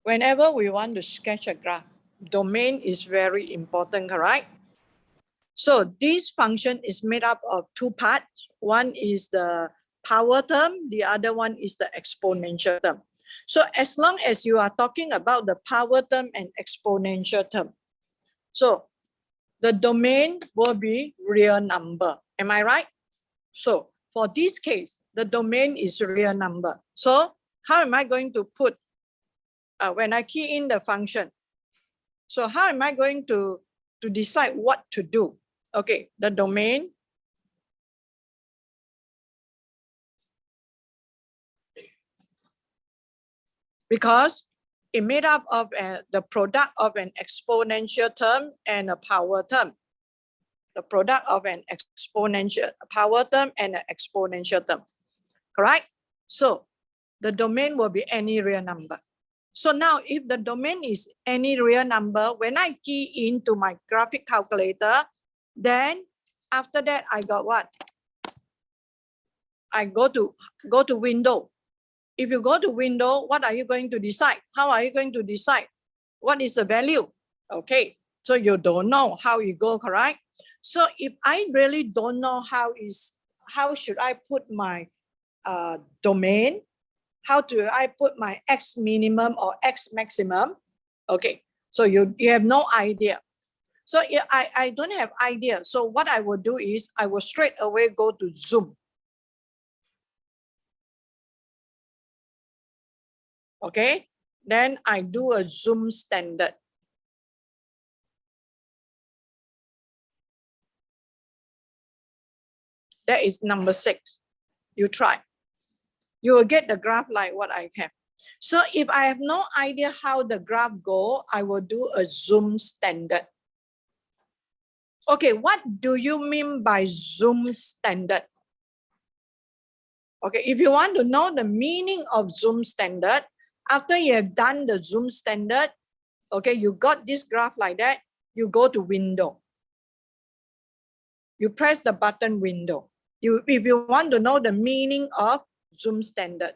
whenever we want to sketch a graph, domain is very important, correct? So this function is made up of two parts. One is the power term, the other one is the exponential term. So as long as you are talking about the power term and exponential term, so the domain will be real number. Am I right? So for this case, the domain is real number. So how am I going to put, when I key in the function? So how am I going to decide what to do? Okay, the domain because it made up of the product of an exponential term and a power term. The product of an exponential power term and an exponential term, correct? So the domain will be any real number. So now if the domain is any real number, when I key into my graphic calculator, then after that I got what? I go to window. If you go to window, what are you going to decide? How are you going to decide? What is the value? Okay, so you don't know how you go, correct? So if I really don't know how should I put my domain? How do I put my X minimum or X maximum? Okay, so you have no idea. So I don't have idea. So what I will do is I will straight away go to zoom. Okay, then I do a zoom standard. That is number 6. You try. You will get the graph like what I have. So if I have no idea how the graph go, I will do a zoom standard. Okay, what do you mean by zoom standard? Okay, if you want to know the meaning of zoom standard, after you have done the zoom standard, okay, you got this graph like that, you go to window. You press the button window. If you want to know the meaning of zoom standard.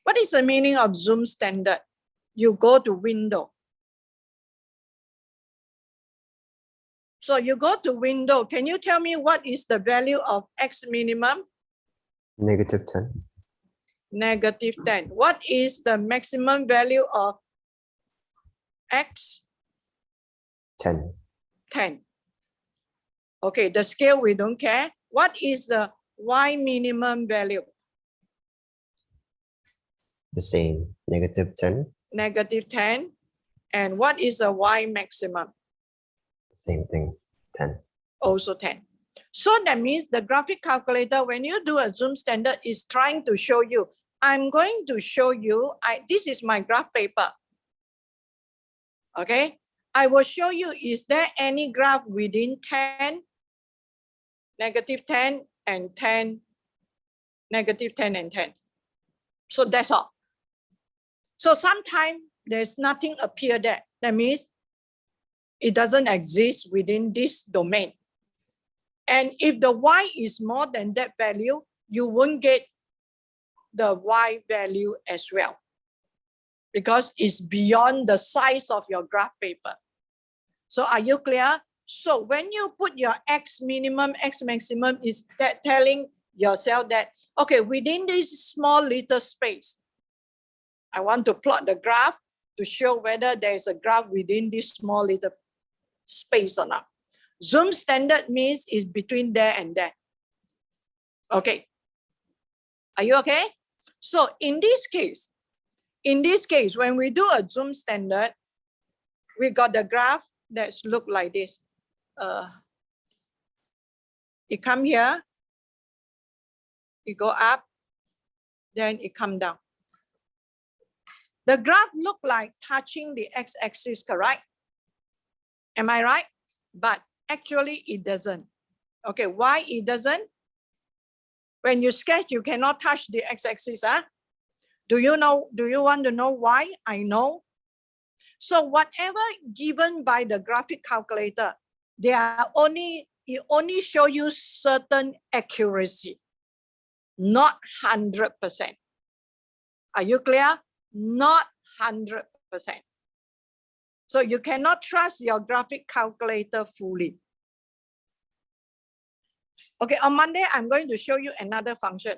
What is the meaning of zoom standard? You go to window. So you go to window. Can you tell me what is the value of X minimum? -10. -10. What is the maximum value of X? 10. 10. Okay, the scale we don't care. What is the Y minimum value? The same, -10. -10. And what is the Y maximum? Same thing, 10. Also 10. So that means the graphic calculator, when you do a zoom standard, is trying to show you, I'm going to show you, this is my graph paper. Okay, I will show you, is there any graph within 10, -10 and 10, -10 and 10. So that's all. So sometimes there's nothing appear there. That means it doesn't exist within this domain. And if the Y is more than that value, you won't get the Y value as well, because it's beyond the size of your graph paper. So are you clear? So when you put your X minimum, X maximum, is that telling yourself that, okay, within this small little space, I want to plot the graph to show whether there is a graph within this small little space or not. Zoom standard means is between there and there. Okay. Are you okay? So in this case, when we do a zoom standard, we got the graph that's look like this. It come here, it go up, then it come down. The graph look like touching the x-axis, correct? Am I right? But actually it doesn't. Okay, why it doesn't? When you sketch, you cannot touch the x-axis. Huh? Do you want to know why? I know. So whatever given by the graphic calculator, they are only it only show you certain accuracy, not 100%. Are you clear? Not 100%. So you cannot trust your graphic calculator fully. Okay, on Monday, I'm going to show you another function.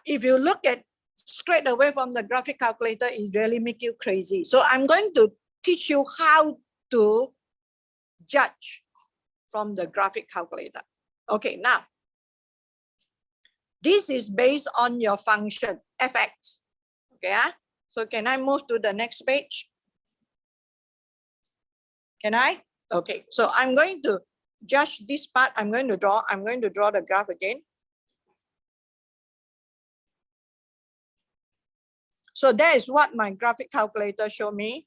If you look at straight away from the graphic calculator, it really make you crazy. So I'm going to teach you how to judge from the graphic calculator. Okay, now, this is based on your function, fx. Okay, so can I move to the next page? Can I? Okay, so I'm going to judge this part. I'm going to draw the graph again. So that is what my graphic calculator show me.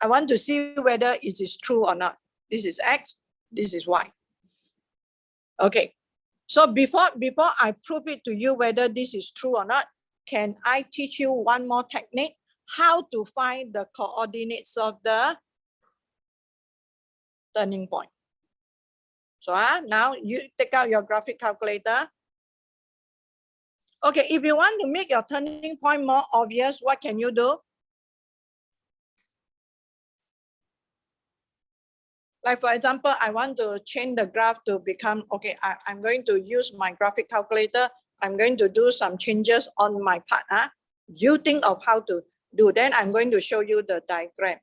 I want to see whether it is true or not. This is X, this is Y. Okay, so before I prove it to you whether this is true or not, can I teach you one more technique? How to find the coordinates of the turning point. So now you take out your graphic calculator. Okay, if you want to make your turning point more obvious, what can you do? Like for example, I want to change the graph to become, okay, I'm going to use my graphic calculator. I'm going to do some changes on my part. You think of how to do, then I'm going to show you the diagram.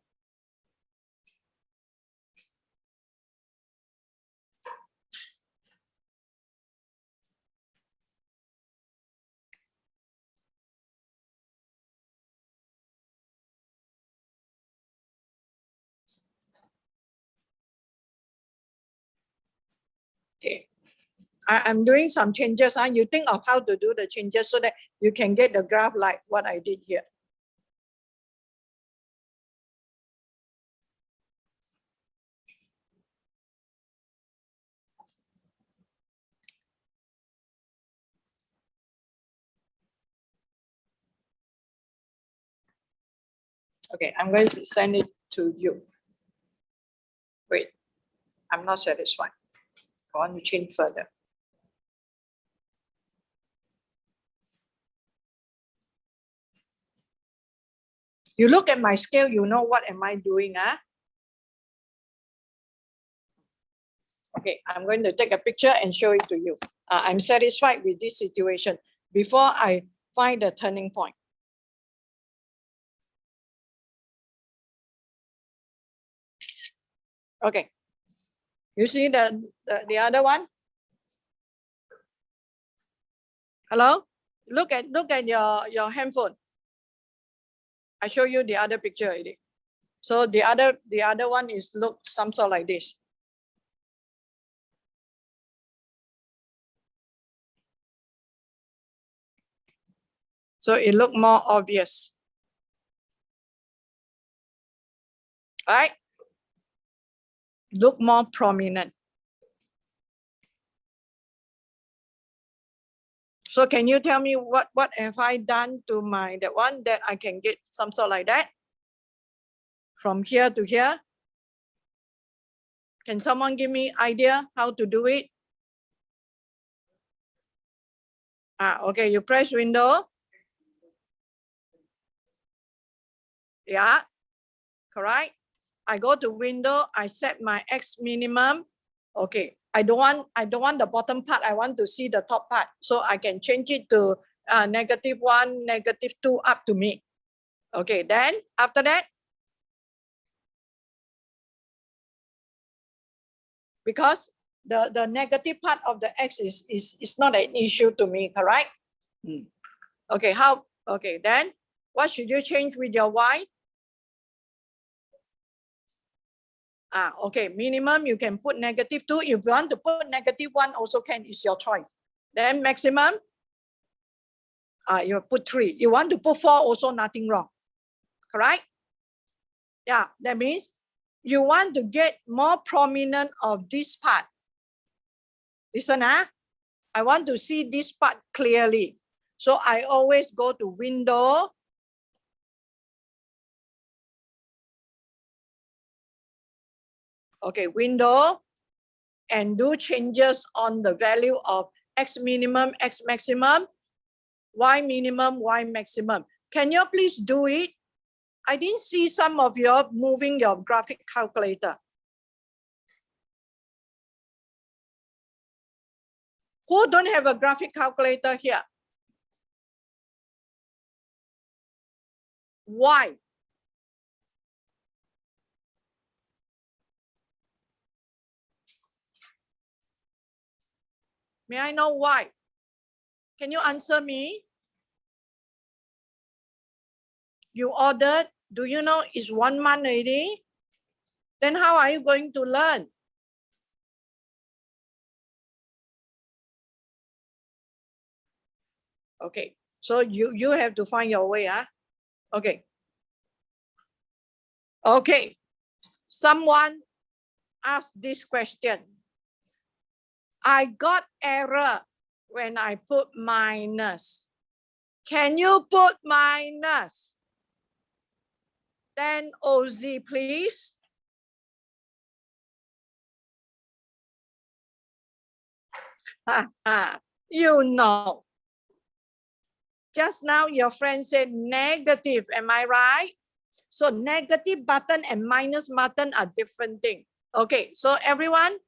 Okay, I'm doing some changes. You think of how to do the changes so that you can get the graph like what I did here. Okay, I'm going to send it to you. Wait, I'm not satisfied. I want to change further. You look at my scale, you know what am I doing, Okay, I'm going to take a picture and show it to you. I'm satisfied with this situation before I find the turning point. Okay, you see the other one? Hello? Look at your handphone. I show you the other picture already. So the other one is look some sort like this. So it look more obvious. Right? Look more prominent. So can you tell me what have I done to my that one that I can get some sort like that? From here to here? Can someone give me idea how to do it? Okay, you press window. Yeah, correct. I go to window, I set my X minimum. Okay, I don't want the bottom part, I want to see the top part. So I can change it to -1, -2 up to me. Okay, then after that, because the negative part of the X is not an issue to me, correct? Okay, okay, then what should you change with your Y? Okay, minimum you can put -2. If you want to put -1 also can, it's your choice. Then maximum, you put 3. You want to put 4 also nothing wrong, correct? Yeah, that means you want to get more prominent of this part. Listen, I want to see this part clearly. So I always go to window. Okay, window, and do changes on the value of x minimum, x maximum, y minimum, y maximum. Can you please do it? I didn't see some of you moving your graphic calculator. Who don't have a graphic calculator here? Why? May I know why? Can you answer me? You ordered, do you know it's 1 month already? Then how are you going to learn? Okay, so you have to find your way, huh? Okay. Okay, someone asked this question. I got error when I put minus. Can you put minus? Then OZ, please. You know. Just now your friend said negative, am I right? So negative button and minus button are different things. Okay, so everyone,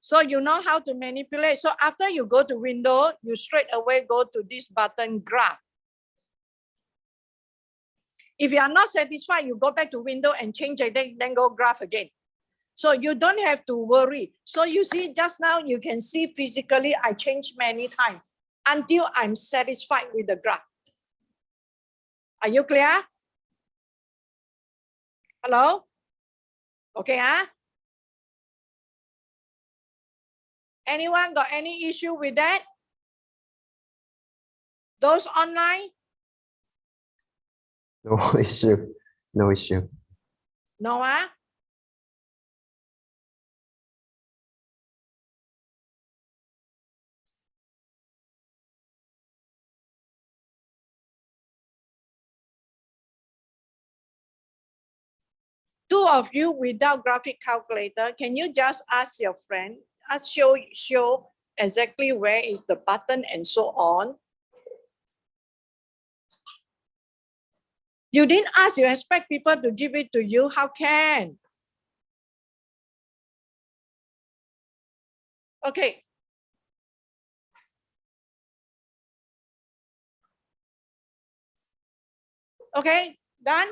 so you know how to manipulate. So after you go to window, you straight away go to this button graph. If you are not satisfied, you go back to window and change it, then go graph again. So you don't have to worry. So you see, just now you can see physically, I changed many times until I'm satisfied with the graph. Are you clear? Hello? Okay, huh? Anyone got any issue with that? Those online? No issue. No issue. No, huh? Two of you without graphic calculator, can you just ask your friend, show exactly where is the button and so on? You didn't ask, you expect people to give it to you, how can? Okay. Okay, done?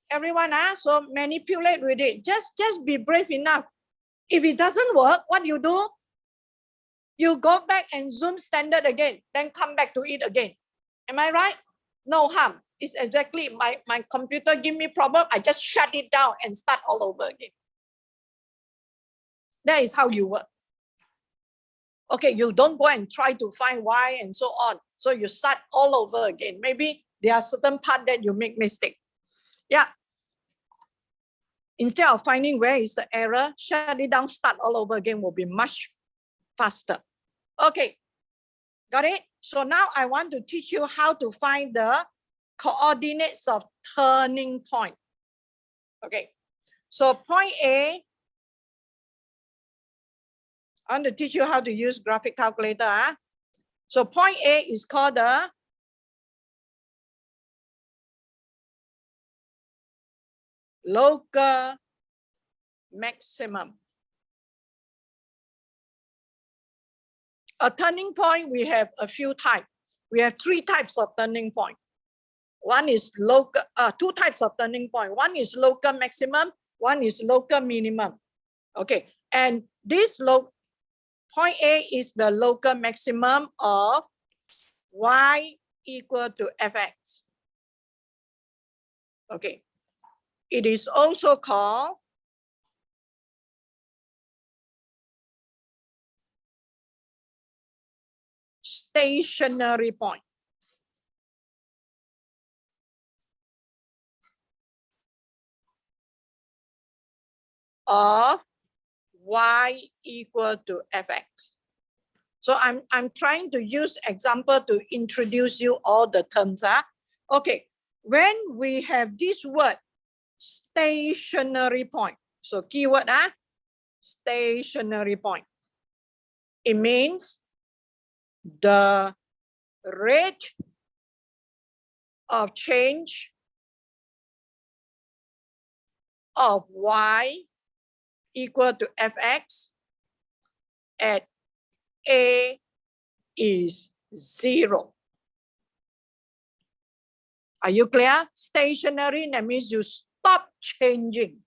Everyone, so manipulate with it. Just be brave enough. If it doesn't work, what you do? You go back and zoom standard again, then come back to it again. Am I right? No harm. It's exactly my computer give me problem. I just shut it down and start all over again. That is how you work. Okay, you don't go and try to find why and so on. So you start all over again. Maybe there are certain parts that you make mistake. Yeah. Instead of finding where is the error, shut it down, start all over again will be much faster. Okay, got it? So now I want to teach you how to find the coordinates of turning point. Okay, so point A, I want to teach you how to use graphic calculator. So point A is called the local maximum. A turning point, we have a few types. We have 3 types of turning point. One is local, 2 types of turning point. One is local maximum, one is local minimum. Okay, and this point A is the local maximum of y equal to fx. Okay, it is also called stationary point. Of y equal to fx. So I'm trying to use example to introduce you all the terms. Okay, when we have this word stationary point, so keyword, stationary point. It means the rate of change of y equal to fx at a is 0. Are you clear? Stationary, that means you stop changing.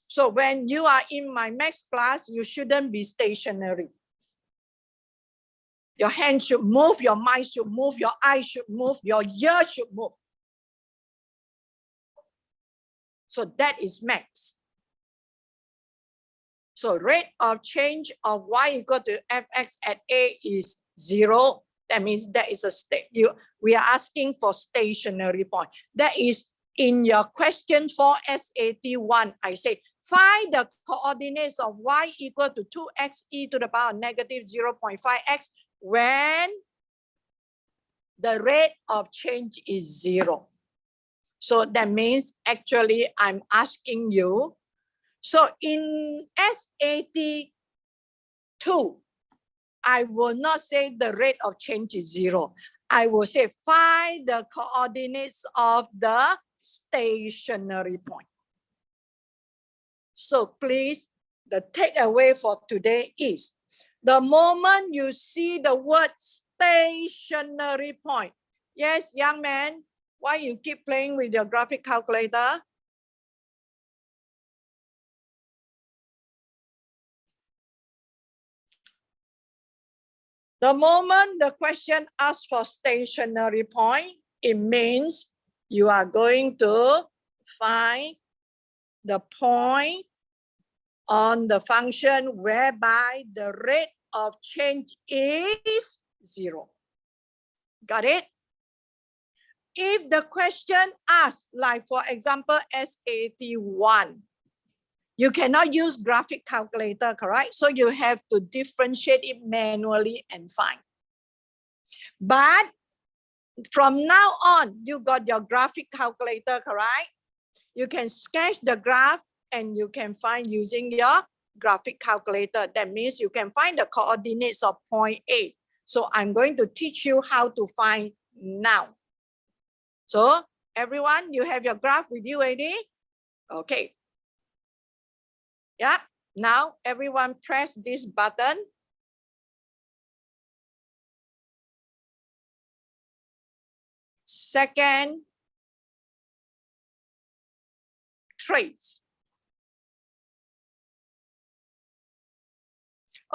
So when you are in my math class, you shouldn't be stationary. Your hand should move, your mind should move, your eyes should move, your ear should move. So that is max. So rate of change of y equal to fx at a is 0. That means that is a state. We are asking for stationary point. That is in your question for SAT1. I say find the coordinates of y equal to 2x e to the power negative 0.5x when the rate of change is 0. So that means actually I'm asking you. So in SAT2, I will not say the rate of change is 0. I will say find the coordinates of the stationary point. So please, the takeaway for today is the moment you see the word stationary point. Yes, young man, why you keep playing with your graphic calculator? The moment the question asks for stationary point, it means you are going to find the point on the function whereby the rate of change is 0. Got it? If the question asks, like for example, SAT1, you cannot use graphic calculator, correct? So you have to differentiate it manually and find. But from now on, you got your graphic calculator, correct? You can sketch the graph and you can find using your graphic calculator. That means you can find the coordinates of point A. So I'm going to teach you how to find now. So everyone, you have your graph with you already? Okay. Yeah, now everyone press this button. Second, trace.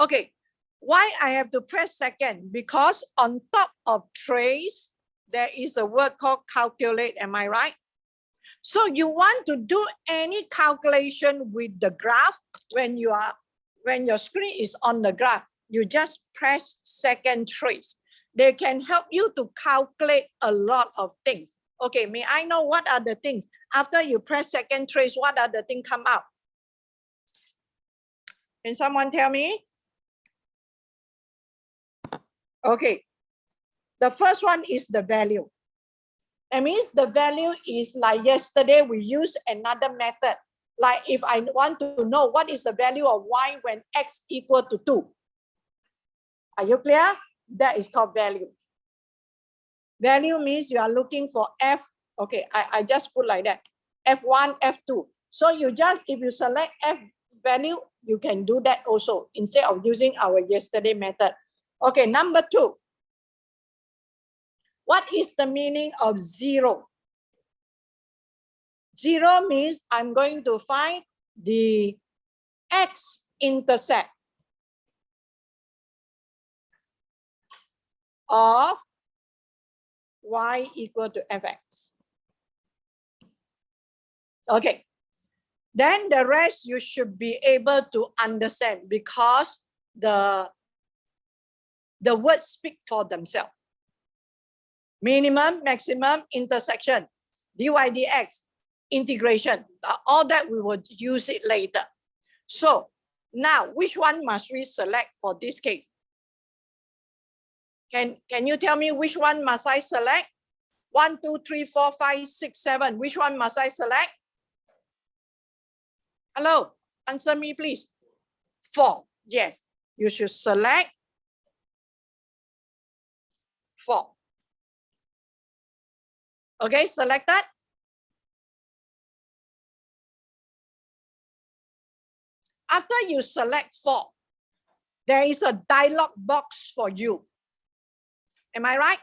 Okay, why I have to press second? Because on top of trace, there is a word called calculate, am I right? So you want to do any calculation with the graph when your screen is on the graph, you just press second trace. They can help you to calculate a lot of things. Okay, may I know what are the things? After you press second trace, what are the things come out? Can someone tell me? Okay, the first one is the value. That means the value is like yesterday we used another method. Like if I want to know what is the value of y when x equal to 2. Are you clear? That is called value. Value means you are looking for f. Okay, I just put like that. F1, F2. So you just, if you select f value, you can do that also instead of using our yesterday method. Okay, number 2. What is the meaning of 0? 0 means I'm going to find the x-intercept of y equal to fx. Okay, then the rest you should be able to understand because the words speak for themselves. Minimum, maximum, intersection, dy dx, integration, all that we will use it later. So now, which one must we select for this case? Can you tell me which one must I select? 1, 2, 3, 4, 5, 6, 7. Which one must I select? Hello, answer me, please. 4. Yes, you should select 4. Okay, selected. After you select 4, there is a dialog box for you. Am I right?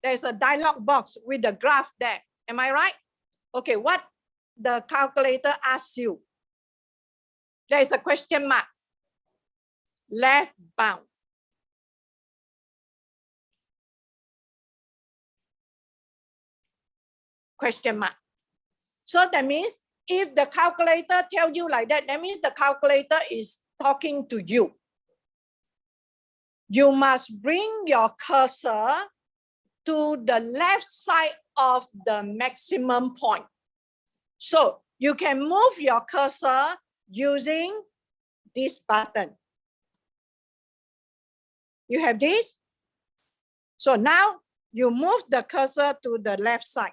There's a dialog box with the graph there. Am I right? Okay, what the calculator asks you? There is a question mark. Left bound. Question mark. So that means if the calculator tell you like that, that means the calculator is talking to you. You must bring your cursor to the left side of the maximum point. So you can move your cursor using this button. You have this. So now you move the cursor to the left side.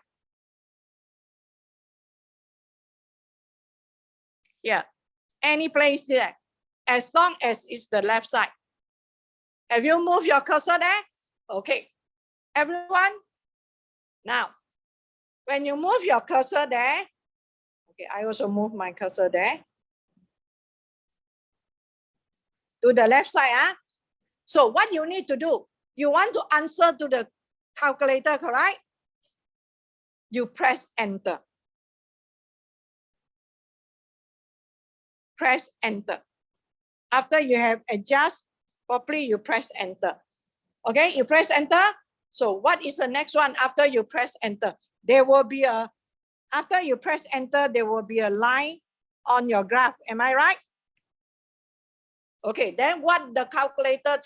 Yeah, any place there, as long as it's the left side. Have you moved your cursor there? Okay, everyone. Now, when you move your cursor there, okay, I also move my cursor there. To the left side, huh? So what you need to do, you want to answer to the calculator, correct? You press enter. Press enter. After you have adjusted properly, you press enter. Okay, you press enter. So what is the next one after you press enter? There will be a, after you press enter, there will be a line on your graph. Am I right? Okay, then what the calculator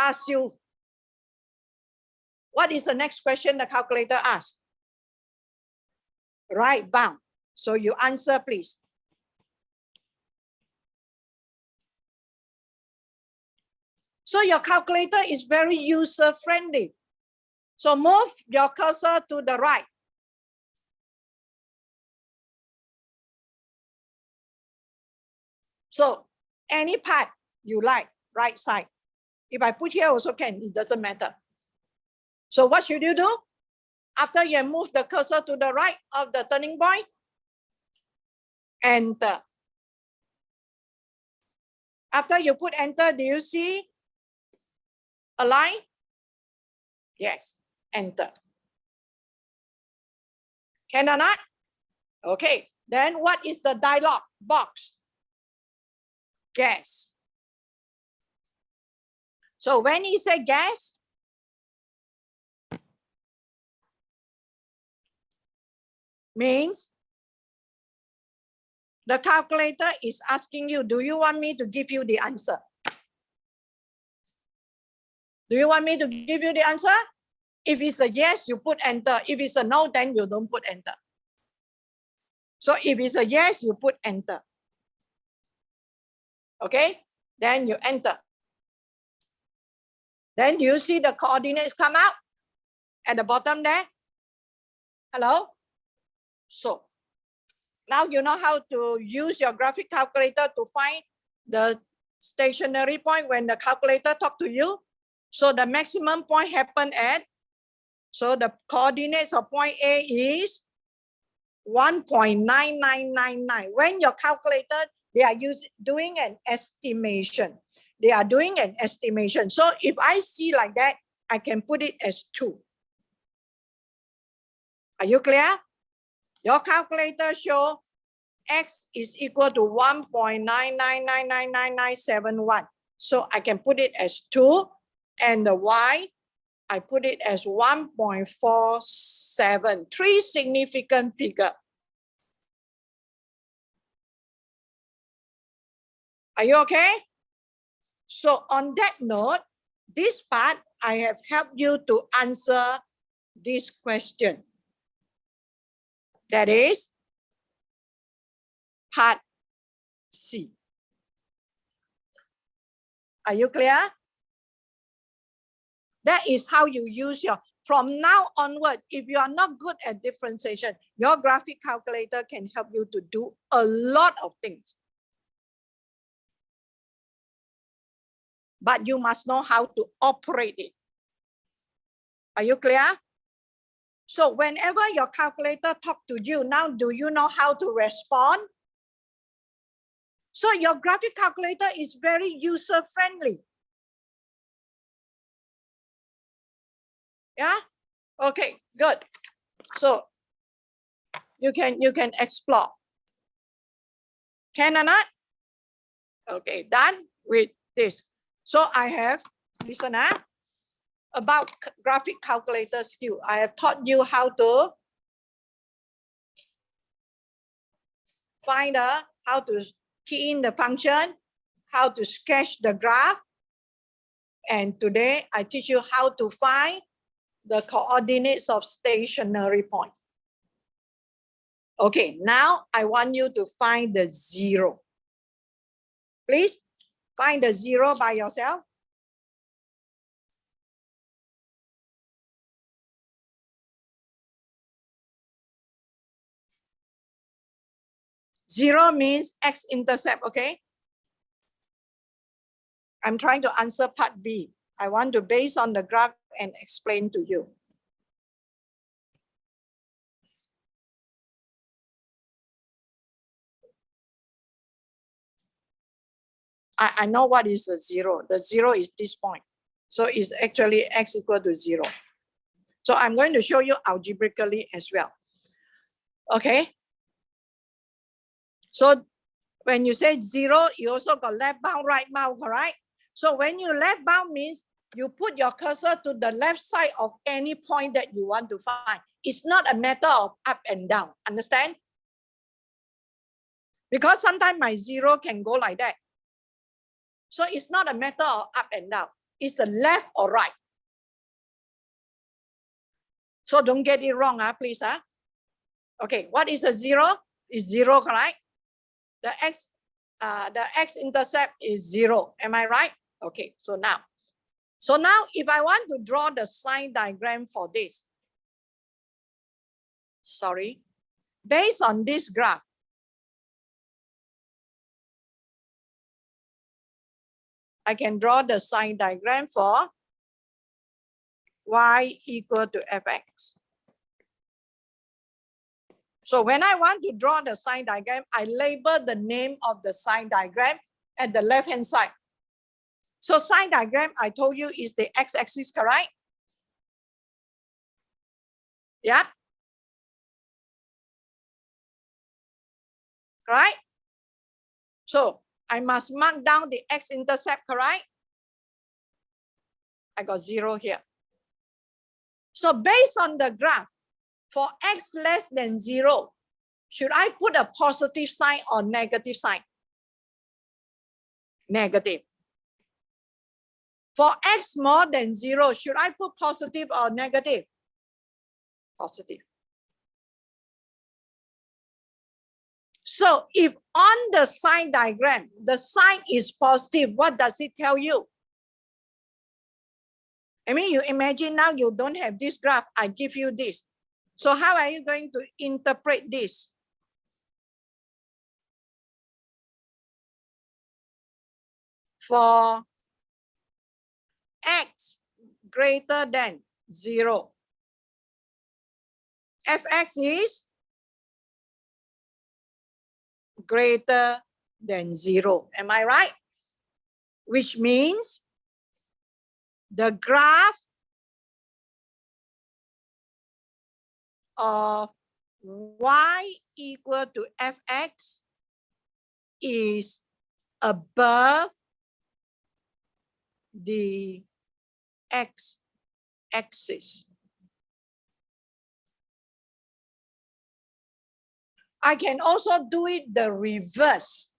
asks you? What is the next question the calculator asks? Right bound. So you answer, please. So your calculator is very user-friendly. So move your cursor to the right. So any part you like, right side. If I put here also can, it doesn't matter. So what should you do? After you move the cursor to the right of the turning point, enter. After you put enter, do you see a line? Yes, enter. Can or not? Okay, then what is the dialog box? Guess. So when he say guess, means the calculator is asking you, do you want me to give you the answer? Do you want me to give you the answer? If it's a yes, you put enter. If it's a no, then you don't put enter. So if it's a yes, you put enter. Okay, then you enter. Then you see the coordinates come out at the bottom there. Hello? So now you know how to use your graphic calculator to find the stationary point when the calculator talk to you. So the maximum point happen at, so the coordinates of point A is 1.9999. When your calculator, they are doing an estimation. They are doing an estimation. So if I see like that, I can put it as 2. Are you clear? Your calculator show X is equal to 1.9999971. So I can put it as 2, and the Y, I put it as 1.47, 3 significant figure. Are you okay? So on that note, this part, I have helped you to answer this question. That is part C. Are you clear? That is how you use your from now onward, if you are not good at differentiation, your graphic calculator can help you to do a lot of things. But you must know how to operate it. Are you clear? So whenever your calculator talk to you, now do you know how to respond? So your graphic calculator is very user-friendly. Yeah? Okay, good. So you can explore. Can or not? Okay, done with this. So I have, listen about graphic calculator skill. I have taught you how to find how to key in the function, how to sketch the graph. And today I teach you how to find the coordinates of stationary point. Okay, now I want you to find the zero. Please find the zero by yourself. Zero means x-intercept, okay? I'm trying to answer part B. I want to base on the graph and explain to you. I know what is the zero. The zero is this point. So it's actually x equal to 0. So I'm going to show you algebraically as well. Okay. So when you say 0, you also got left bound, right bound, correct? So when you left bound means you put your cursor to the left side of any point that you want to find. It's not a matter of up and down. Understand? Because sometimes my 0 can go like that. So it's not a matter of up and down. It's the left or right. So don't get it wrong, please. Okay, what is a 0? Is 0, correct? The x-intercept is 0. Am I right? Okay, so now if I want to draw the sign diagram for this, sorry, based on this graph, I can draw the sign diagram for y equal to fx. So when I want to draw the sign diagram, I label the name of the sign diagram at the left-hand side. So sign diagram, I told you, is the x-axis, correct? Yeah. Right? So I must mark down the x-intercept, correct? I got 0 here. So based on the graph, for x less than 0, should I put a positive sign or negative sign? Negative. For x more than 0, should I put positive or negative? Positive. So if on the sign diagram, the sign is positive, what does it tell you? I mean, you imagine now you don't have this graph, I give you this. So how are you going to interpret this? For x greater than 0, fx is greater than 0. Am I right? Which means the graph of y equal to fx is above the x-axis. I can also do it the reverse.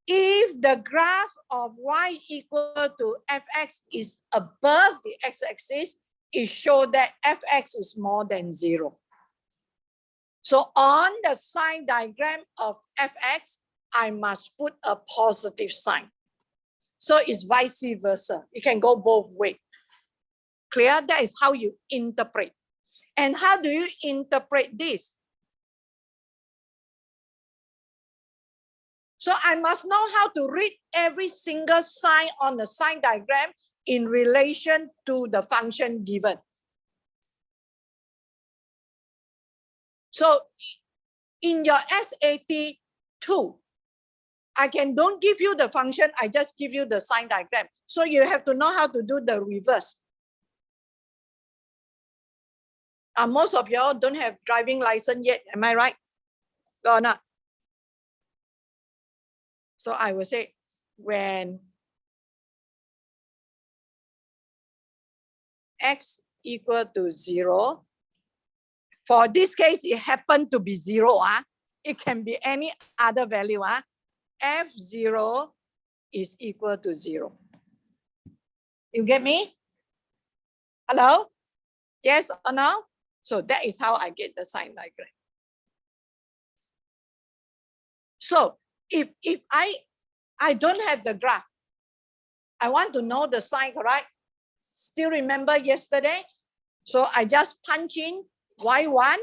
If the graph of y equal to fx is above the x-axis, it shows that fx is more than 0. So on the sign diagram of fx, I must put a positive sign. So it's vice versa. It can go both ways. Clear? That is how you interpret. And how do you interpret this? So I must know how to read every single sign on the sign diagram in relation to the function given. So in your SAT 2, I don't give you the function, I just give you the sign diagram. So you have to know how to do the reverse. Most of y'all don't have driving license yet, am I right? Or not? So I will say, when x equal to 0, for this case, it happened to be 0. It can be any other value. F0 is equal to 0. You get me? Hello? Yes or no? So that is how I get the sign diagram. So if I don't have the graph, I want to know the sign, correct? Still remember yesterday? So I just punch in y1,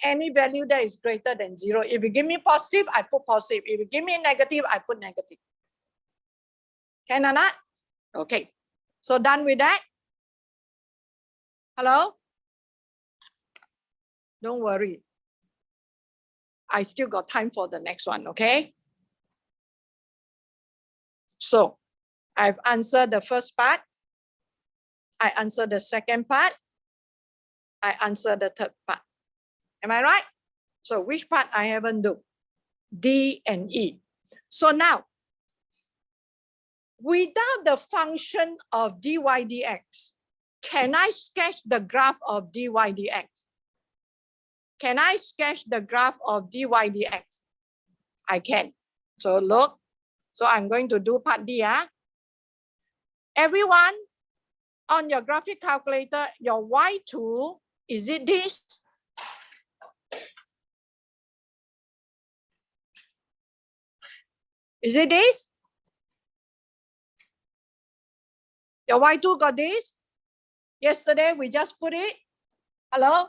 any value that is greater than 0. If you give me positive, I put positive. If you give me negative, I put negative. Can or not? Okay. So done with that? Hello? Don't worry. I still got time for the next one, okay? So I've answered the first part. I answered the second part. I answered the third part. Am I right? So which part I haven't do? D and E. So now, without the function of dy dx, can I sketch the graph of dy dx? Can I sketch the graph of dy dx? I can. So look. So I'm going to do part D. Everyone, on your graphic calculator, your y2, is it this? Is it this? Your y2 got this? Yesterday we just put it. Hello?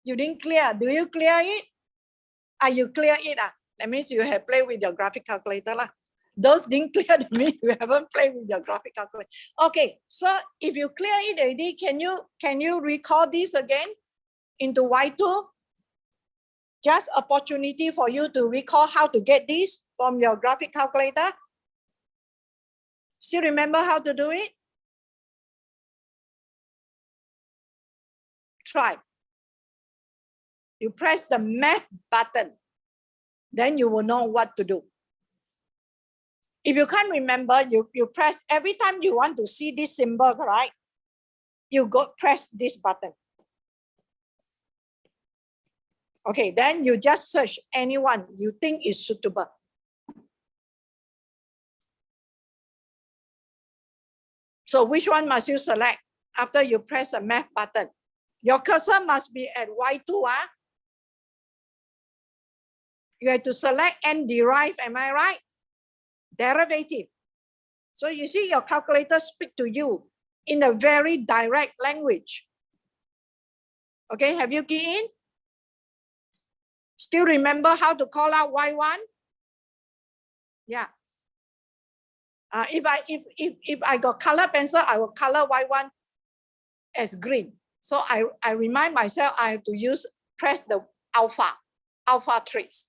You didn't clear. Do you clear it? You clear it? That means you have played with your graphic calculator. Those didn't clear, that means you haven't played with your graphic calculator. Okay, so if you clear it already, can you recall this again into y2? Just opportunity for you to recall how to get this from your graphic calculator. Still remember how to do it? Try. You press the map button, then you will know what to do. If you can't remember, you press every time you want to see this symbol, right? You go press this button. Okay, then you just search anyone you think is suitable. So which one must you select after you press the map button? Your cursor must be at y2. You have to select and derive, am I right? Derivative. So you see your calculator speak to you in a very direct language. Okay, have you keyed in? Still remember how to call out y1? Yeah. If I got color pencil, I will color y1 as green. So I remind myself I have to press the alpha trace.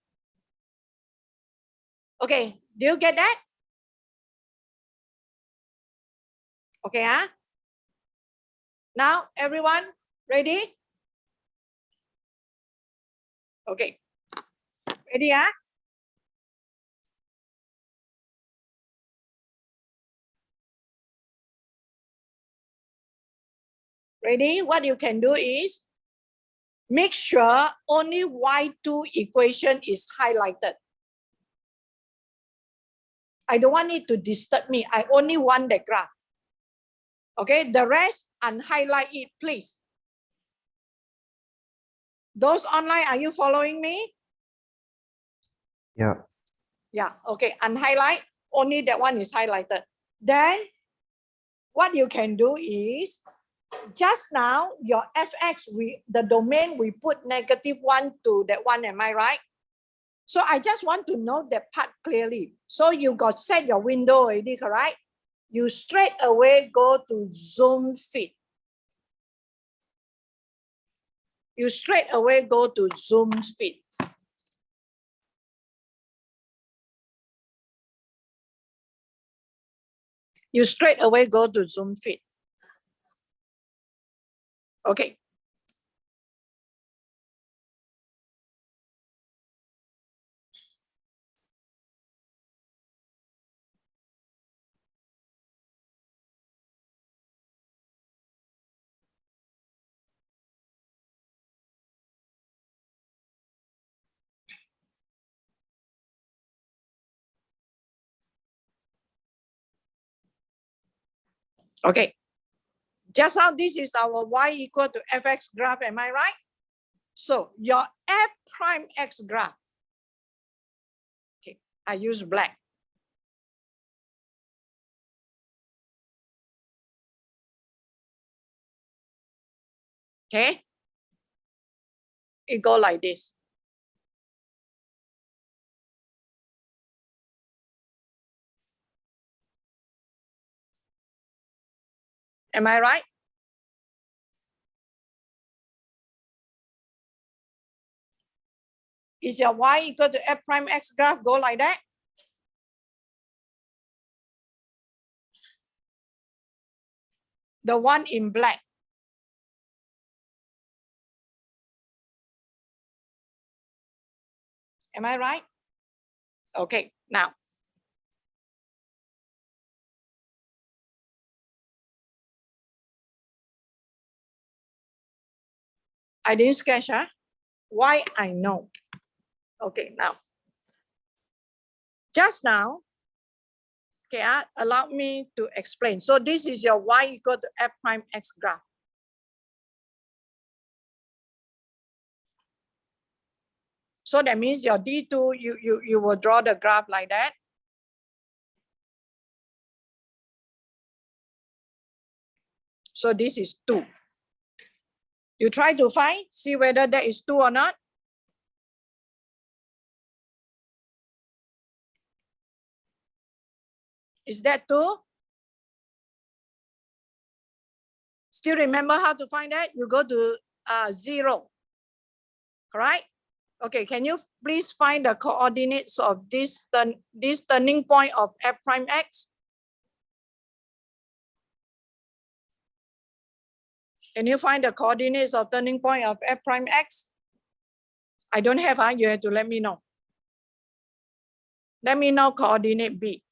Okay, do you get that? Okay, Now everyone ready? Okay, ready, Ready? What you can do is make sure only y2 equation is highlighted. I don't want it to disturb me. I only want the graph. Okay, the rest, unhighlight it, please. Those online, are you following me? Yeah. Yeah, okay, unhighlight, only that one is highlighted. Then what you can do is, just now your fx, the domain we put -1 to that one, am I right? So I just want to know that part clearly. So you got set your window already, correct? You straight away go to Zoom feed. You straight away go to Zoom feed. You straight away go to Zoom feed. Okay. Okay. Just now, this is our y equal to fx graph, am I right? So your f prime x graph. Okay, I use black. Okay. It go like this. Am I right? Is your y equal to f prime x graph go like that? The one in black. Am I right? Okay, now. I didn't sketch, huh? Why I know. Okay, now. Just now, okay, allow me to explain. So this is your y equal to f prime x graph. So that means your D2, you will draw the graph like that. So this is 2. You try to find, see whether that is 2 or not. Is that 2? Still remember how to find that? You go to 0, correct? Okay, can you please find the coordinates of this turning point of f prime x? Can you find the coordinates of turning point of f prime x? I don't have, you have to let me know. Let me know coordinate B.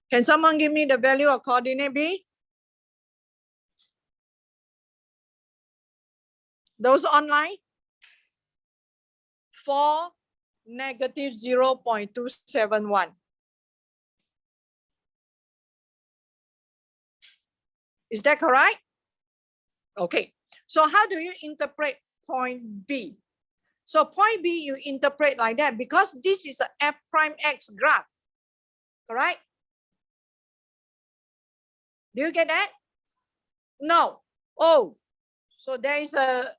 Can someone give me the value of coordinate B? Those online? 4, -0.271. Is that correct? Okay. So how do you interpret point B? So point B, you interpret like that because this is a f prime x graph, correct? Do you get that? No. Oh, so there is a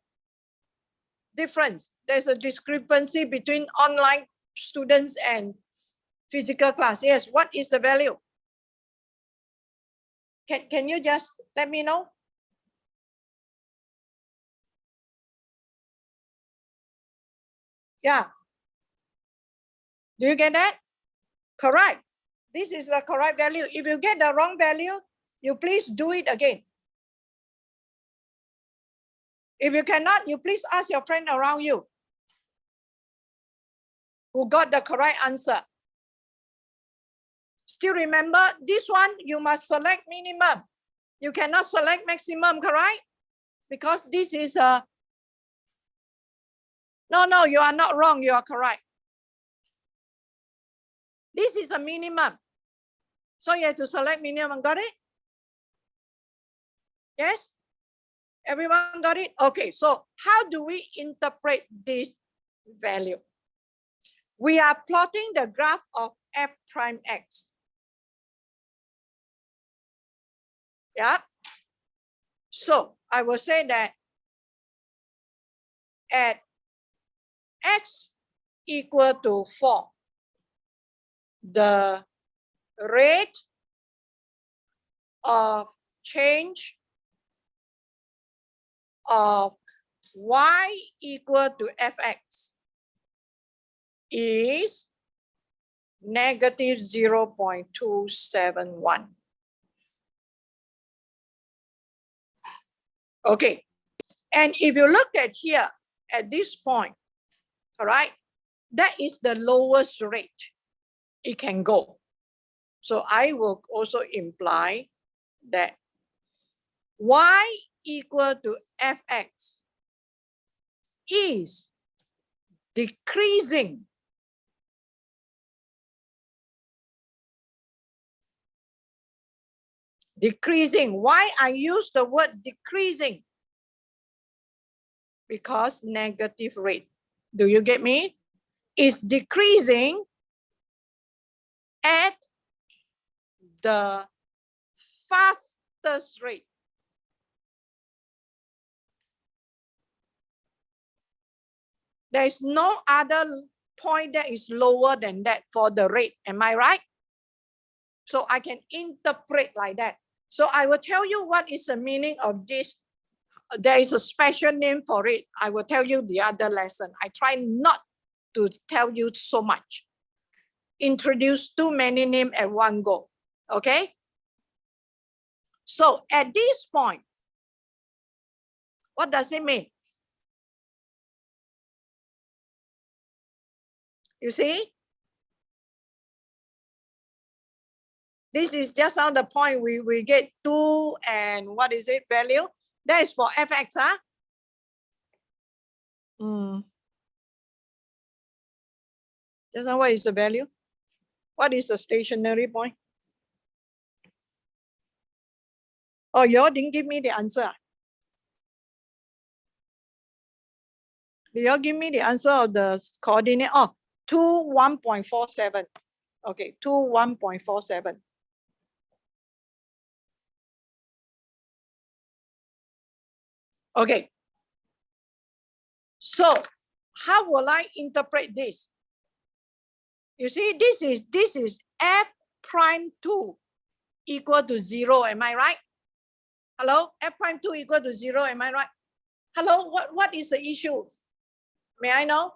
difference. There's a discrepancy between online students and physical class. Yes, what is the value? Can you just let me know? Yeah. Do you get that? Correct. This is the correct value. If you get the wrong value, you please do it again. If you cannot, you please ask your friend around you who got the correct answer. Still remember, this one, you must select minimum. You cannot select maximum, correct? Because this is a... No, you are not wrong. You are correct. This is a minimum. So you have to select minimum. Got it? Yes? Everyone got it? Okay, so how do we interpret this value? We are plotting the graph of f prime x. Yeah. So I will say that at x equal to 4, the rate of change of y equal to fx is negative 0.271. Okay, and if you look at here, at this point, all right, that is the lowest rate it can go. So I will also imply that y equal to fx is decreasing decreasing. Why I use the word decreasing? Because negative rate. Do you get me? Is decreasing at the fastest rate. There is no other point that is lower than that for the rate. Am I right? So I can interpret like that. So I will tell you what is the meaning of this. There is a special name for it. I will tell you the other lesson. I try not to tell you so much. Introduce too many names at one go. Okay? So at this point, what does it mean? You see? This is just on the point we get 2 and what is it value? That is for fx, huh? Just now what is the value? What is the stationary point? Oh, you all didn't give me the answer. You all give me the answer of the coordinate? Oh, 2, 1.47. Okay, 2, 1.47. Okay. So how will I interpret this? You see, this is f prime 2 equal to 0. Am I right? Hello? F prime 2 equal to 0. Am I right? Hello? What is the issue? May I know?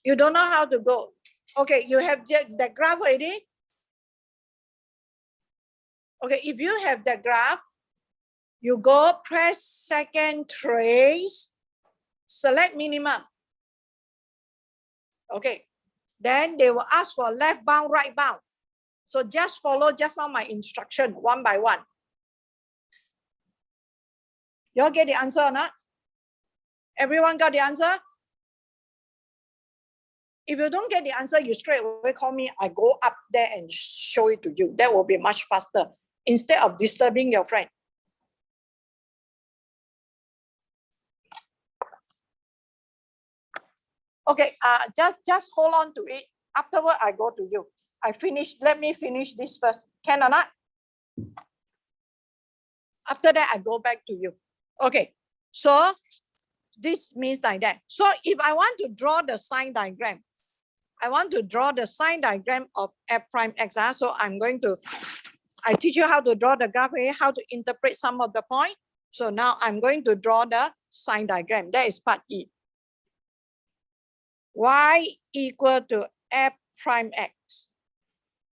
You don't know how to go. Okay, you have the graph already? Okay, if you have the graph, you go press second trace, select minimum. Okay, then they will ask for left bound, right bound. So just follow just now my instruction one by one. You all get the answer or not? Everyone got the answer? If you don't get the answer, you straight away call me. I go up there and show it to you. That will be much faster instead of disturbing your friend. Okay, just hold on to it. Afterward, I go to you. Let me finish this first. Can or not? After that, I go back to you. Okay, so this means like that. So if I want to draw the sign diagram, I want to draw the sign diagram of f prime x. So I teach you how to draw the graph, how to interpret some of the point. So now I'm going to draw the sign diagram. That is part E. Y equal to f prime x.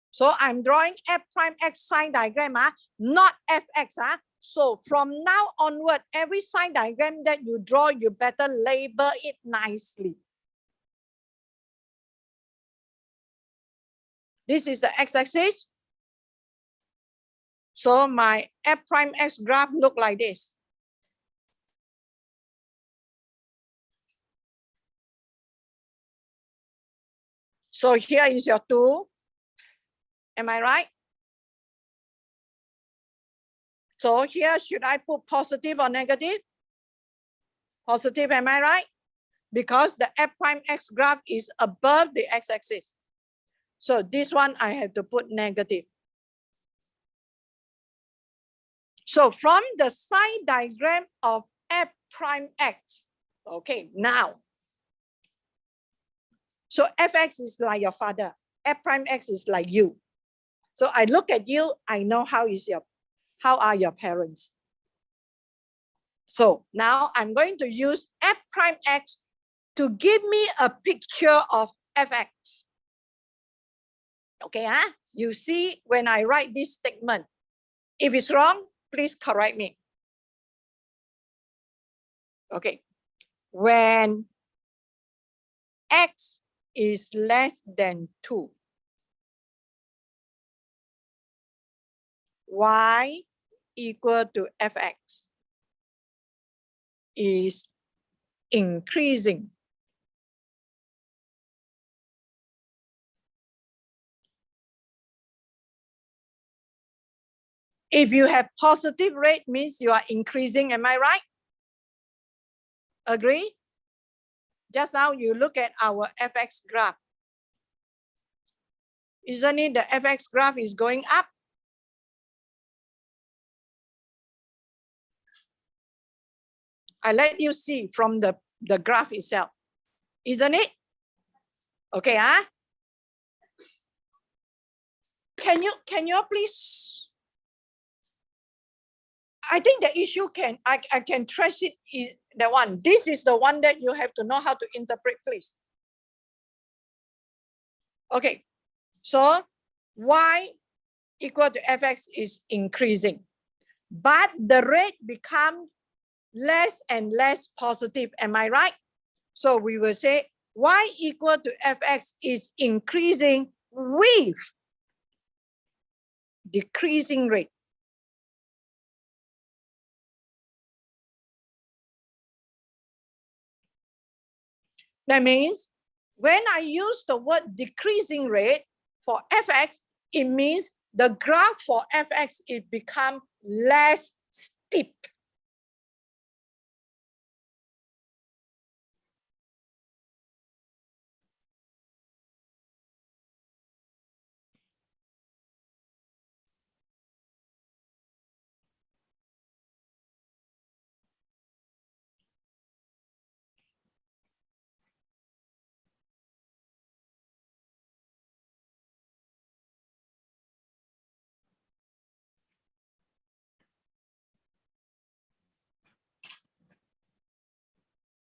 So I'm drawing f prime x sign diagram, not fx. So from now onward, every sign diagram that you draw, you better label it nicely. This is the x-axis. So my f prime x graph look like this. So here is your 2. Am I right? So here, should I put positive or negative? Positive, am I right? Because the f prime x graph is above the x-axis. So this one I have to put negative. So from the sine diagram of f prime x, okay, now, so fx is like your father, f prime x is like you. So I look at you, I know how are your parents. So now I'm going to use f prime x to give me a picture of fx. Okay, you see when I write this statement, if it's wrong, please correct me. Okay, when x is less than 2, y equal to fx is increasing. If you have positive rate, means you are increasing, am I right? Agree? Just now you look at our fx graph. Isn't it the fx graph is going up? I let you see from the graph itself. Isn't it? Okay, Can you please? I think the issue I can trace it is the one. This is the one that you have to know how to interpret, please. Okay, so y equal to fx is increasing, but the rate becomes less and less positive. Am I right? So we will say y equal to fx is increasing with decreasing rate. That means when I use the word decreasing rate for fx, it means the graph for fx it becomes less steep.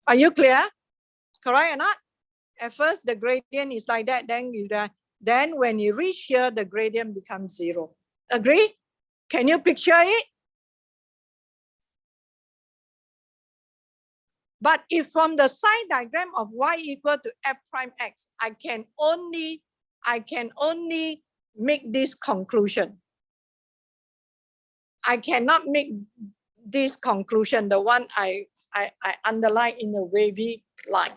Are you clear? Correct or not? At first, the gradient is like that. Then when you reach here, the gradient becomes 0. Agree? Can you picture it? But if from the sine diagram of y equal to f prime x, I can only make this conclusion. I cannot make this conclusion, the one I underline in a wavy line.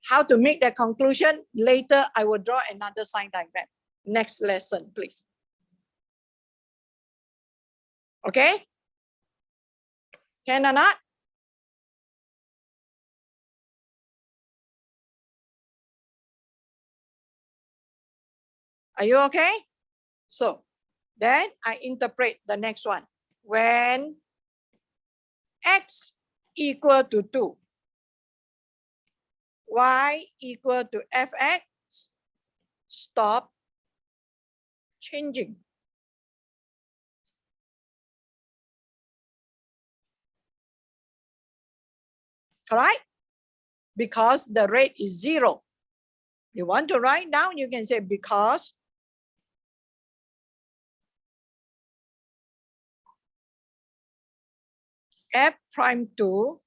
How to make that conclusion? Later, I will draw another sine diagram. Next lesson, please. Okay? Can or not? Are you okay? So then I interpret the next one. When x equal to 2, y equal to fx, stop changing. Right? Because the rate is 0. You want to write down, you can say because f prime 2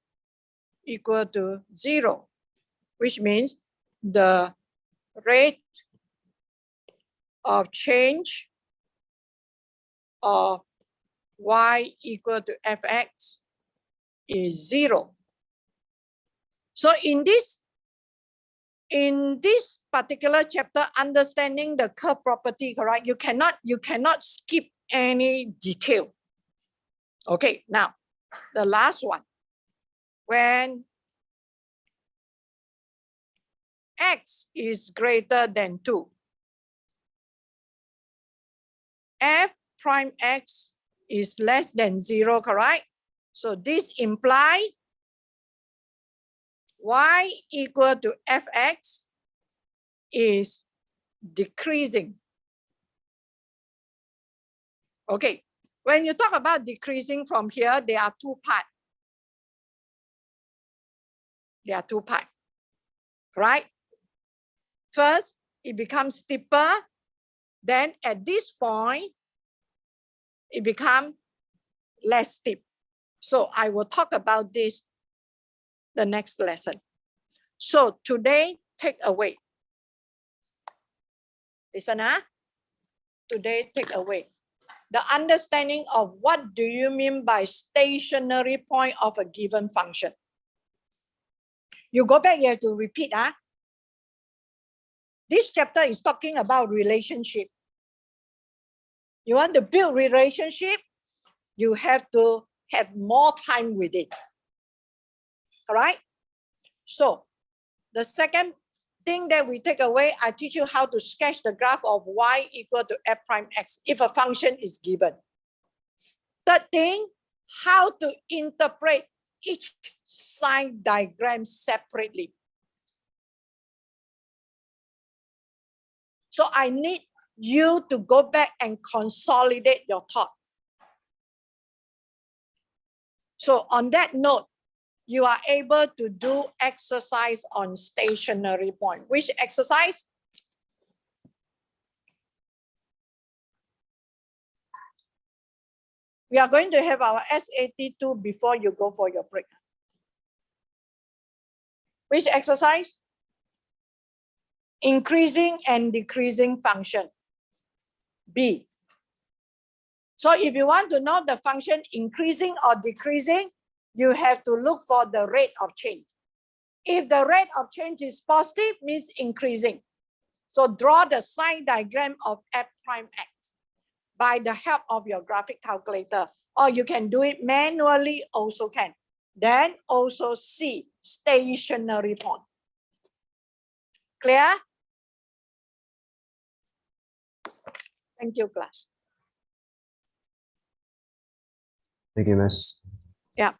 equal to 0, which means the rate of change of y equal to fx is 0. So in this particular chapter, understanding the curve property, correct? You cannot skip any detail. Okay, now the last one. When x is greater than 2, f prime x is less than 0, correct? So this implies y equal to fx is decreasing. Okay, when you talk about decreasing from here, there are two parts. There are two parts, right? First, it becomes steeper. Then at this point, it becomes less steep. So I will talk about this the next lesson. So today, take away. Listen, today, take away. The understanding of what do you mean by stationary point of a given function. You go back, you have to repeat. This chapter is talking about relationship. You want to build relationship, you have to have more time with it. All right? So the second thing that we take away, I teach you how to sketch the graph of y equal to f prime x if a function is given. Third thing, how to interpret each sign diagram separately. So I need you to go back and consolidate your thought. So on that note, you are able to do exercise on stationary point. Which exercise? We are going to have our SAT2 before you go for your break. Which exercise? Increasing and decreasing function. B. So if you want to know the function increasing or decreasing, you have to look for the rate of change. If the rate of change is positive, means increasing. So draw the sign diagram of f prime x by the help of your graphic calculator, or you can do it manually also can. Then also C, stationary point. Clear? Thank you, class. Thank you, Miss. Yeah.